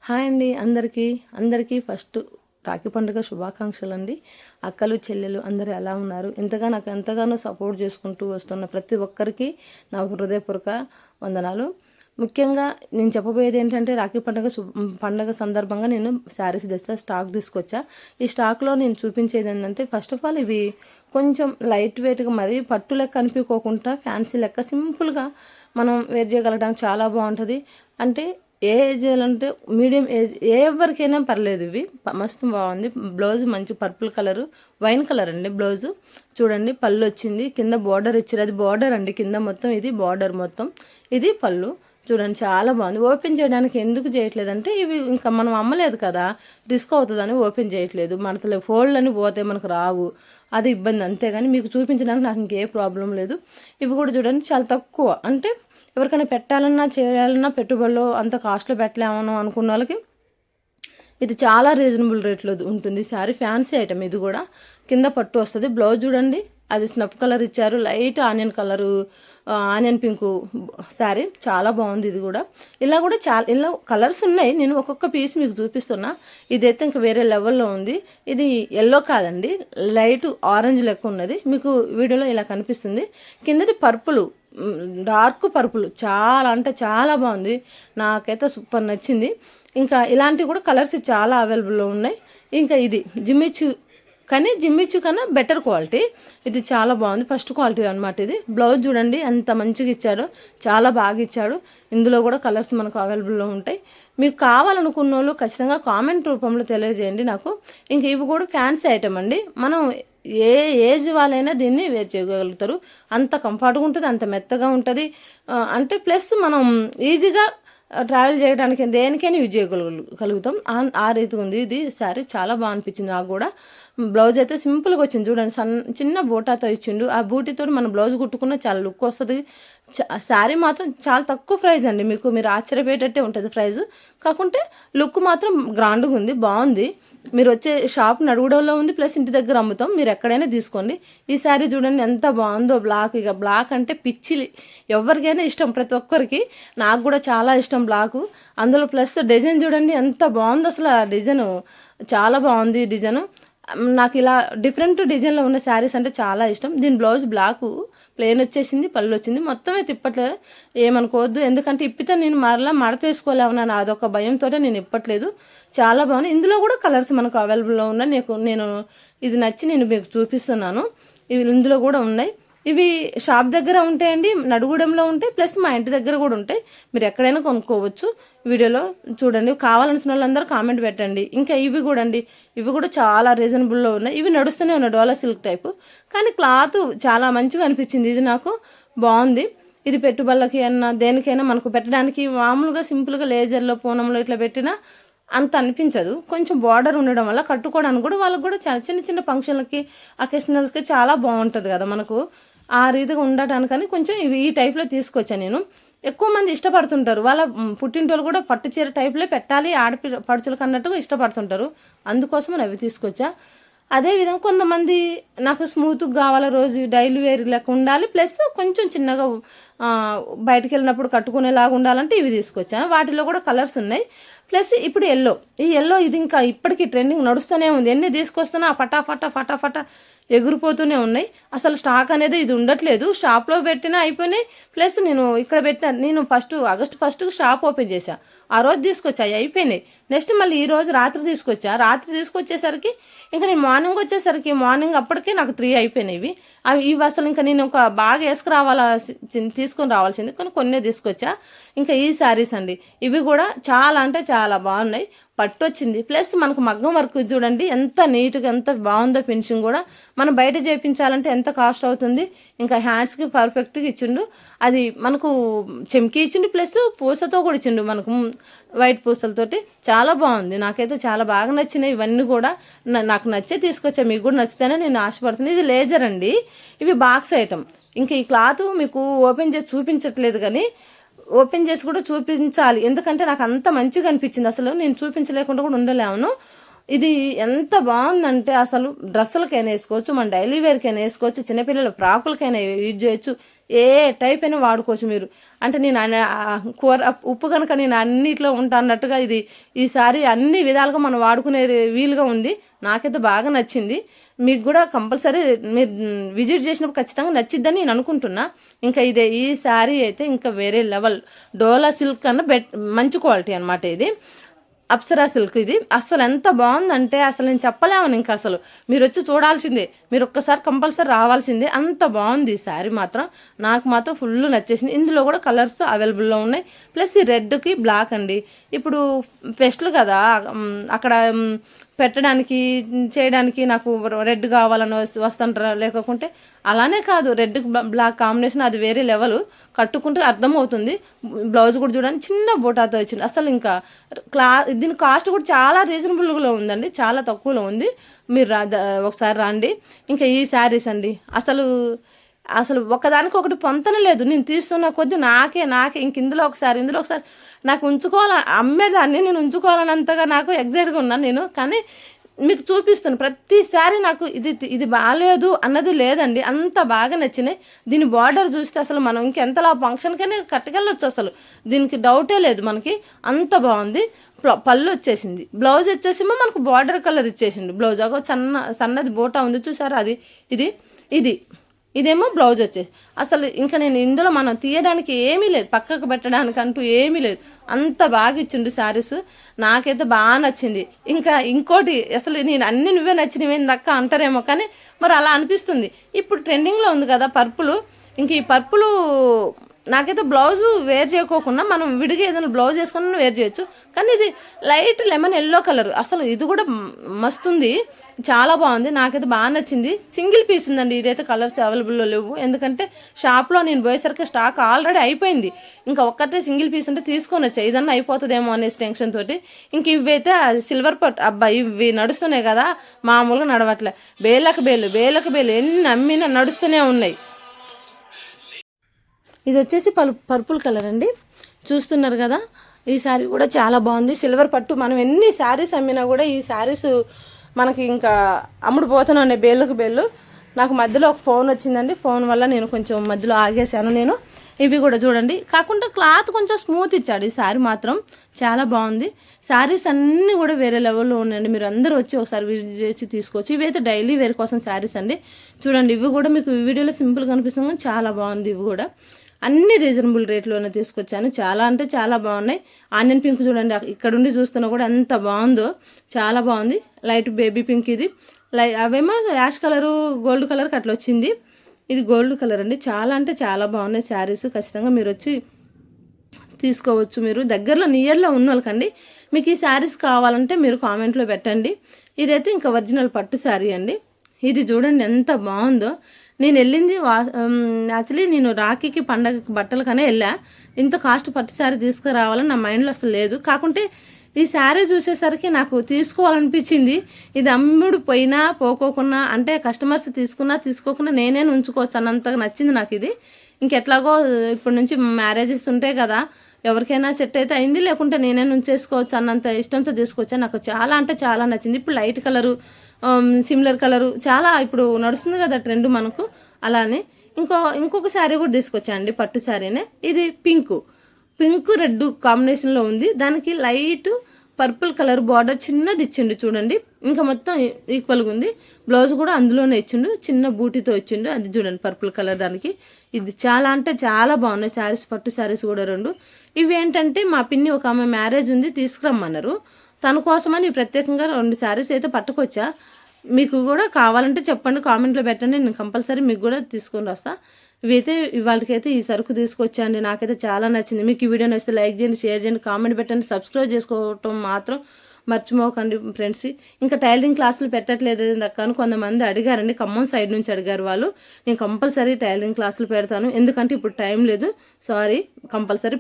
Hi అండి అందరికీ first Rakhi పండుగ శుభాకాంక్షలు అండి. అక్కలు చెల్లెలు అందరూ ఎలా ఉన్నారు? నాకు ఎంతగానో సపోర్ట్ చేసుకుంటూ వస్తున్న ప్రతి ఒక్కరికి నా హృదయపూర్వక వందనాలు. ముఖ్యంగా నేను చెప్పబోయేది ఏంటంటే రాఖీ పండుగ సందర్భంగా నేను శారీస్ స్టాక్ తీసుకొచ్చా. ఈ స్టాక్లో నేను చూపించేది ఏంటంటే ఫస్ట్ ఆఫ్ ఆల్ ఇవి కొంచెం లైట్ వెయిట్గా మరి పట్టు లెక్క అనిపించుకోకుండా ఫ్యాన్సీ లెక్క సింపుల్గా మనం వేర్ చేయగలగడానికి చాలా బాగుంటుంది. అంటే ఏ ఏజ్ అంటే మీడియం ఏజ్ ఎవరికైనా పర్లేదు. ఇవి మస్తు బాగుంది. బ్లౌజ్ మంచి పర్పుల్ కలరు, వైన్ కలర్ అండి బ్లౌజు. చూడండి పళ్ళు వచ్చింది, కింద బార్డర్ ఇచ్చారు. అది బార్డర్ అండి, కింద మొత్తం ఇది బార్డర్ మొత్తం, ఇది పళ్ళు. చూడండి చాలా బాగుంది. ఓపెన్ చేయడానికి ఎందుకు చేయట్లేదంటే ఇవి ఇంకా మనం అమ్మలేదు కదా, రిస్క్ అవుతుందని ఓపెన్ చేయట్లేదు. మనతో ఫోల్డ్ అని పోతే మనకు రావు, అది ఇబ్బంది. అంతేగాని మీకు చూపించడానికి నాకు ఇంకే ప్రాబ్లం లేదు. ఇవి కూడా చూడండి చాలా తక్కువ, అంటే ఎవరికైనా పెట్టాలన్నా చేయాలన్నా పెట్టుబడిలో అంత కాస్ట్లో పెట్టలేమను అనుకున్న వాళ్ళకి ఇది చాలా రీజనబుల్ రేట్లో ఉంటుంది. Sari fancy item. ఇది కూడా కింద పట్టు వస్తుంది. బ్లౌజ్ చూడండి, అది స్నప్ కలర్ ఇచ్చారు, light onion colour, onion pink sari చాలా బాగుంది. ఇది కూడా ఇలా కలర్స్ ఉన్నాయి. నేను ఒక్కొక్క పీస్ మీకు చూపిస్తున్నా. ఇదైతే ఇంకా వేరే లెవెల్లో ఉంది. ఇది ఎల్లో కాదండి, లైట్ ఆరెంజ్ లెక్క ఉన్నది. మీకు వీడియోలో ఇలా కనిపిస్తుంది. కిందది పర్పుల్, డార్క్ పర్పుల్, చాలా అంటే చాలా బాగుంది. నాకైతే సూపర్ నచ్చింది. ఇంకా ఇలాంటివి కూడా కలర్స్ చాలా అవైలబుల్లో ఉన్నాయి. ఇంకా ఇది జిమ్మిచ్చు కన్నా బెటర్ క్వాలిటీ. ఇది చాలా బాగుంది, ఫస్ట్ క్వాలిటీ అనమాట. ఇది బ్లౌజ్ చూడండి ఎంత మంచిగా ఇచ్చాడో, చాలా బాగా ఇచ్చాడు. ఇందులో కూడా కలర్స్ మనకు అవైలబుల్లో ఉంటాయి. మీకు కావాలనుకున్న వాళ్ళు ఖచ్చితంగా కామెంట్ రూపంలో తెలియజేయండి నాకు. ఇంక ఇవి కూడా ఫ్యాన్సీ ఐటమ్ అండి. మనం ఏ ఏజ్ వాళ్ళైనా దీన్ని వేర్ చేయగలుగుతారు. అంత కంఫర్ట్గా ఉంటుంది, అంత మెత్తగా ఉంటుంది. అంటే ప్లస్ మనం ఈజీగా ట్రావెల్ చేయడానికి దేనికైనా యూజ్ చేయగలుగుతాం. ఆ రీతి ఉంది. ఇది శారీ చాలా బాగా అనిపించింది నాకు కూడా. బ్లౌజ్ అయితే సింపుల్గా వచ్చింది చూడండి, చిన్న బూటాతో ఇచ్చిండు. ఆ బూటీతో మన బ్లౌజ్ కుట్టుకున్న చాలా లుక్ వస్తుంది. శారీ మాత్రం చాలా తక్కువ ప్రైస్ అండి. మీరు ఆశ్చర్యపోయేటట్టే ఉంటుంది ప్రైస్. కాకుంటే లుక్ మాత్రం గ్రాండ్గా ఉంది, బాగుంది. మీరు వచ్చే షాప్ నడుగుడంలో ఉంది, ప్లస్ ఇంటి దగ్గర అమ్ముతాం. మీరు ఎక్కడైనా తీసుకోండి. ఈ శారీ చూడండి ఎంత బాగుందో. బ్లాక్ అంటే పిచ్చి, ఎవరికైనా ఇష్టం, ప్రతి ఒక్కరికి. నాకు కూడా చాలా ఇష్టం బ్లాకు. అందులో ప్లస్ డిజైన్ చూడండి ఎంత బాగుంది. అసలు ఆ డిజైన్ చాలా బాగుంది. డిజైన్ నాకు ఇలా డిఫరెంట్ డిజైన్లో ఉన్న శారీస్ అంటే చాలా ఇష్టం. దీని బ్లౌజ్ బ్లాకు ప్లెయిన్ వచ్చేసింది, పళ్ళు వచ్చింది. మొత్తమే తిప్పట్లేదు, ఏమనుకోవద్దు. ఎందుకంటే ఇప్పితే నేను మరలా మడత వేసుకోలేమన్నాను, అదొక భయంతో నేను ఇప్పట్లేదు. చాలా బాగుంది. ఇందులో కూడా కలర్స్ మనకు అవైలబుల్లో ఉన్నాయి. నేను ఇది నచ్చి నేను మీకు చూపిస్తున్నాను. ఇవి ఇందులో కూడా ఉన్నాయి. ఇవి షాప్ దగ్గర ఉంటాయండి, నడుగూడెంలో ఉంటాయి, ప్లస్ మా ఇంటి దగ్గర కూడా ఉంటాయి. మీరు ఎక్కడైనా కొనుక్కోవచ్చు. వీడియోలో చూడండి. కావాల్సిన వాళ్ళందరూ కామెంట్ పెట్టండి. ఇంకా ఇవి కూడా అండి, ఇవి కూడా చాలా రీజనబుల్లో ఉన్నాయి. ఇవి నడుస్తూనే ఉన్నాయి, డోలా సిల్క్ టైపు. కానీ క్లాత్ చాలా మంచిగా అనిపించింది. ఇది నాకు బాగుంది. ఇది పెట్టుబడులకి అన్నా దేనికైనా మనకు పెట్టడానికి మామూలుగా సింపుల్గా లేజర్లో పూనంలో ఇట్లా పెట్టినా అంత అనిపించదు. కొంచెం బార్డర్ ఉండడం వల్ల కట్టుకోవడానికి కూడా వాళ్ళకి కూడా చాలా చిన్న ఫంక్షన్లకి, అకేషనల్స్కి చాలా బాగుంటుంది కదా మనకు. ఆ రీతిగా ఉండటానికని కొంచెం ఇవి ఈ టైప్లో తీసుకొచ్చాను నేను. ఎక్కువ మంది ఇష్టపడుతుంటారు, వాళ్ళ పుట్టింటోళ్ళు కూడా పట్టు చీర టైప్లో పెట్టాలి పడుచులకు అన్నట్టుగా ఇష్టపడుతుంటారు. అందుకోసం అవి తీసుకొచ్చా. అదేవిధంగా కొంతమంది నాకు స్మూత్గా కావాలి, రోజు డైలీ వేర్ లెక్క ఉండాలి, ప్లస్ కొంచెం చిన్నగా బయటకు వెళ్ళినప్పుడు కట్టుకునేలాగా ఉండాలంటే ఇవి తీసుకొచ్చాను. వాటిలో కూడా కలర్స్ ఉన్నాయి. ప్లస్ ఇప్పుడు ఈ ఎల్లో ఇది ఇంకా ఇప్పటికీ ట్రెండింగ్ నడుస్తూనే ఉంది. ఎన్ని తీసుకొస్తున్నా ఫటాఫట ఎగిరిపోతూనే ఉన్నాయి. అసలు స్టాక్ అనేది ఇది ఉండట్లేదు. షాప్లో పెట్టినా అయిపోయినాయి. ప్లస్ నేను ఇక్కడ నేను ఆగస్టు 1 షాప్ ఓపెన్ చేశాను. ఆ రోజు తీసుకొచ్చాయి, అయిపోయినాయి. నెక్స్ట్ మళ్ళీ ఈ రోజు రాత్రి తీసుకొచ్చేసరికి ఇంకా నేను మార్నింగ్ అప్పటికే నాకు 3 అయిపోయినాయి. ఇవి అసలు ఇంకా నేను ఒక బాగా తీసుకొని రావాల్సింది, కానీ కొన్నే తీసుకొచ్చా. ఇంకా ఈ శారీస్ అండి, ఇవి కూడా చాలా అంటే చాలా బాగున్నాయి. పట్టు వచ్చింది, ప్లస్ మనకు మగ్గం వర్క్ చూడండి ఎంత నీట్గా ఎంత బాగుందో. ఫినిషింగ్ కూడా మనం బయట చేయించాలంటే ఎంత కాస్ట్ అవుతుంది. ఇంకా హ్యాండ్స్కి పర్ఫెక్ట్గా ఇచ్చిండు. అది మనకు చెమ్కి ఇచ్చిండు, ప్లస్ పూసతో కూడా ఇచ్చిండు మనకు, వైట్ పూసలతోటి. చాలా బాగుంది. నాకైతే చాలా బాగా నచ్చినాయి. ఇవన్నీ కూడా నాకు నచ్చే తీసుకొచ్చా. మీకు కూడా నచ్చితేనే నేను ఆశపడుతుంది. ఇది లేజర్ అండి, ఇవి బాక్స్ ఐటమ్. ఇంకా ఈ క్లాత్ మీకు ఓపెన్ చేసి చూపించట్లేదు, కానీ ఓపెన్ చేసి కూడా చూపించాలి. ఎందుకంటే నాకు అంత మంచిగా అనిపించింది. అసలు నేను చూపించలేకుండా కూడా ఉండలేను. ఇది ఎంత బాగుందంటే అసలు డ్రెస్సులకైనా వేసుకోవచ్చు, మన డైలీ వేర్కైనా వేసుకోవచ్చు, చిన్నపిల్లల ఫ్రాకులకైనా యూజ్ చేయొచ్చు, ఏ టైప్ అయినా వాడుకోవచ్చు మీరు. అంటే నేను కూర ఉప్పు కనుక నేను అన్నిట్లో ఉంటా అన్నట్టుగా ఈ సారీ అన్ని విధాలుగా మనం వాడుకునే వీలుగా ఉంది. నాకైతే బాగా నచ్చింది. మీకు కూడా కంపల్సరీ మీరు విజిట్ చేసినప్పుడు ఖచ్చితంగా నచ్చిద్దని నేను అనుకుంటున్నా. ఇంకా ఈ శారీ అయితే ఇంకా వేరే లెవెల్. డోలా సిల్క్ కన్నా మంచి క్వాలిటీ అనమాట ఇది. అప్సరా సిల్క్ ఇది అసలు ఎంత బాగుందంటే అసలు నేను చెప్పలేము. ఇంకా అసలు మీరు వచ్చి చూడాల్సిందే, మీరు ఒక్కసారి కంపల్సరీ రావాల్సిందే. అంత బాగుంది ఈ శారీ మాత్రం. నాకు మాత్రం ఫుల్ నచ్చేసింది. ఇందులో కూడా కలర్స్ అవైలబుల్లో ఉన్నాయి. ప్లస్ ఈ రెడ్కి బ్లాక్ అండి. ఇప్పుడు ఫెస్ట్లు కదా, అక్కడ పెట్టడానికి చేయడానికి నాకు రెడ్ కావాలని వస్తుంటారా, లేకుంటే అలానే కాదు, రెడ్ బ్లాక్ కాంబినేషన్ అది వేరే లెవెల్. కట్టుకుంటే అర్థమవుతుంది. బ్లౌజ్ కూడా చూడండి చిన్న బోటాతో వచ్చింది. అసలు ఇంకా దీని కాస్ట్ కూడా చాలా రీజనబుల్గా ఉందండి, చాలా తక్కువలో ఉంది. మీరు ఒకసారి రండి. ఇంకా ఈ శారీస్ అండి అసలు ఒకదానికి ఒకటి పొంతన లేదు. నేను తీస్తున్న కొద్దీ నాకే ఇంక ఇందులో ఒకసారి నాకు అమ్మేదాన్ని నేను ఉంచుకోవాలన్నంతగా నాకు ఎగ్జైట్గా ఉన్నాను నేను. కానీ మీకు చూపిస్తాను ప్రతిసారి నాకు ఇది బాగాలేదు అన్నది లేదండి, అంత బాగా నచ్చినాయి. దీని బార్డర్ చూస్తే అసలు మనం ఇంకెంతలా ఫంక్షన్కైనా కట్టుకెళ్ళొచ్చు, అసలు దీనికి డౌటే లేదు మనకి. అంత బాగుంది. పళ్ళు వచ్చేసింది, బ్లౌజ్ వచ్చేసేమో మనకు బార్డర్ కలర్ ఇచ్చేసింది. బ్లౌజ్ ఒక సన్నది బోటా ఉంది చూసారా, అది ఇదేమో బ్లౌజ్ వచ్చేసి. అసలు ఇంకా నేను ఇందులో మనం తీయడానికి ఏమీ లేదు, పక్కకు పెట్టడానికి అంటూ ఏమీ లేదు. అంత బాగా ఇచ్చిండు శారీస్. నాకైతే బాగా నచ్చింది. ఇంకా ఇంకోటి అసలు నేను అన్ని నువ్వే నచ్చినవేంది దక్క అంటారేమో, కానీ మరి అలా అనిపిస్తుంది. ఇప్పుడు ట్రెండింగ్లో ఉంది కదా పర్పులు. ఇంక ఈ పర్పులు నాకైతే బ్లౌజు వేర్ చేయకోకుండా మనం విడిగా ఏదైనా బ్లౌజ్ వేసుకుని వేర్ చేయొచ్చు. కానీ ఇది లైట్ లెమన్ ఎల్లో కలర్, అసలు ఇది కూడా మస్తుంది, చాలా బాగుంది. నాకైతే బాగా నచ్చింది. సింగిల్ పీస్ ఉందండి, ఇదైతే కలర్స్ అవైలబుల్లో లేవు. ఎందుకంటే షాప్లో నేను పోయేసరికి స్టాక్ ఆల్రెడీ అయిపోయింది. ఇంకా ఒక్కటే సింగిల్ పీస్ ఉంటే తీసుకొని వచ్చా, ఇదన్నా అయిపోతుందేమో అనేసి టెన్షన్ తోటి. ఇంక ఇవైతే సిల్వర్ పట్ ఇవి నడుస్తున్నాయి కదా, మామూలుగా నడవట్లే. బేలకు బేలు ఎన్ని అమ్మినా నడుస్తూనే ఉన్నాయి. ఇది వచ్చేసి పర్పుల్ కలర్ అండి, చూస్తున్నారు కదా. ఈ శారీ కూడా చాలా బాగుంది. సిల్వర్ పట్టు. మనం ఎన్ని శారీస్ అమ్మినా కూడా ఈ శారీస్ మనకి ఇంకా అమ్ముడు పోతున్నాయి బేళ్ళకు బేళ్ళు. నాకు మధ్యలో ఒక ఫోన్ వచ్చిందండి, ఫోన్ వల్ల నేను కొంచెం మధ్యలో ఆగేశాను. ఇవి కూడా చూడండి, కాకుండా క్లాత్ కొంచెం స్మూత్ ఇచ్చాడు. ఈ శారీ మాత్రం చాలా బాగుంది. శారీస్ అన్నీ కూడా వేరే లెవెల్లో ఉన్నాయండి. మీరు అందరూ వచ్చి ఒకసారి విజిట్ చేసి తీసుకోవచ్చు. ఇవైతే డైలీ వేర్ కోసం శారీస్ అండి. చూడండి, ఇవి కూడా మీకు వీడియోలో సింపుల్గా అనిపిస్తుంది కానీ చాలా బాగుంది. ఇవి కూడా అన్ని రీజనబుల్ రేట్లోనే తీసుకొచ్చాను. చాలా అంటే చాలా బాగున్నాయి. ఆనియన్ పింక్ చూడండి, ఇక్కడుండి చూస్తున్నా కూడా ఎంత బాగుందో, చాలా బాగుంది. లైట్ బేబీ పింక్ ఇది. అవేమో యాష్ కలరు గోల్డ్ కలర్కి అట్లా వచ్చింది. ఇది గోల్డ్ కలర్ అండి. చాలా అంటే చాలా బాగున్నాయి శారీస్. ఖచ్చితంగా మీరు వచ్చి తీసుకోవచ్చు. మీరు దగ్గరలో నియర్లో ఉన్న వాళ్ళకండి మీకు ఈ శారీస్ కావాలంటే మీరు కామెంట్లో పెట్టండి. ఇదైతే ఇంకా ఒరిజినల్ పట్టు శారీ అండి. ఇది చూడండి ఎంత బాగుందో. నేను వెళ్ళింది యాక్చువల్లీ నేను రాఖీకి పండగకి బట్టలకనే వెళ్ళా. ఇంత కాస్ట్ పట్టు శారీ తీసుకురావాలని నా మైండ్లో అసలు లేదు. కాకుంటే ఈ శారీ చూసేసరికి నాకు తీసుకోవాలనిపించింది. ఇది అమ్ముడు పోయినా పోకోకున్నా, అంటే కస్టమర్స్ తీసుకోకుండా నేనే ఉంచుకోవచ్చు అన్నంతగా నచ్చింది నాకు ఇది. ఇంకెట్లాగో ఇప్పటి నుంచి మ్యారేజెస్ ఉంటాయి కదా, ఎవరికైనా సెట్ అయితే అయింది, లేకుంటే నేనే ఉంచేసుకోవచ్చు అన్నంత ఇష్టంతో తీసుకొచ్చా. నాకు చాలా అంటే చాలా నచ్చింది. ఇప్పుడు లైట్ కలరు, సిమిలర్ కలరు చాలా ఇప్పుడు నడుస్తుంది కదా ట్రెండ్ మనకు. అలానే ఇంకొక శారీ కూడా తీసుకొచ్చానండి, పట్టు శారీనే. ఇది పింక్ రెడ్ కాంబినేషన్లో ఉంది. దానికి లైట్ పర్పుల్ కలర్ బార్డర్ చిన్నది ఇచ్చిండు చూడండి. ఇంకా మొత్తం ఈక్వల్గా ఉంది. బ్లౌజ్ కూడా అందులోనే ఇచ్చిండు, చిన్న బూటీతో ఇచ్చిండు. అది చూడండి పర్పుల్ కలర్. దానికి ఇది చాలా అంటే చాలా బాగున్నాయి శారీస్, పట్టు శారీస్ కూడా రెండు. ఇవి ఏంటంటే మా పిన్ని ఒక ఆమె మ్యారేజ్ ఉంది తీసుకురమ్మన్నారు, తన కోసమని ప్రత్యేకంగా 2 శారీస్ అయితే పట్టుకొచ్చా. మీకు కూడా కావాలంటే చెప్పండి, కామెంట్లో పెట్టండి, నేను కంపల్సరీ మీకు కూడా తీసుకొని వస్తా. ఇవైతే ఇవాళకైతే ఈ సరుకు తీసుకొచ్చాండి. నాకైతే చాలా నచ్చింది. మీకు ఈ వీడియో నచ్చితే లైక్ చేయండి, షేర్ చేయండి, కామెంట్ పెట్టండి, సబ్స్క్రైబ్ చేసుకోవటం మాత్రం మర్చిపోకండి ఫ్రెండ్స్. ఇంకా టైలరింగ్ క్లాసులు పెట్టట్లేదు దక్కను కొంతమంది అడిగారండి, ఖమ్మం సైడ్ నుంచి అడిగారు వాళ్ళు. నేను కంపల్సరీ టైలరింగ్ క్లాసులు పెడతాను, ఎందుకంటే ఇప్పుడు టైం లేదు. Sorry, compulsory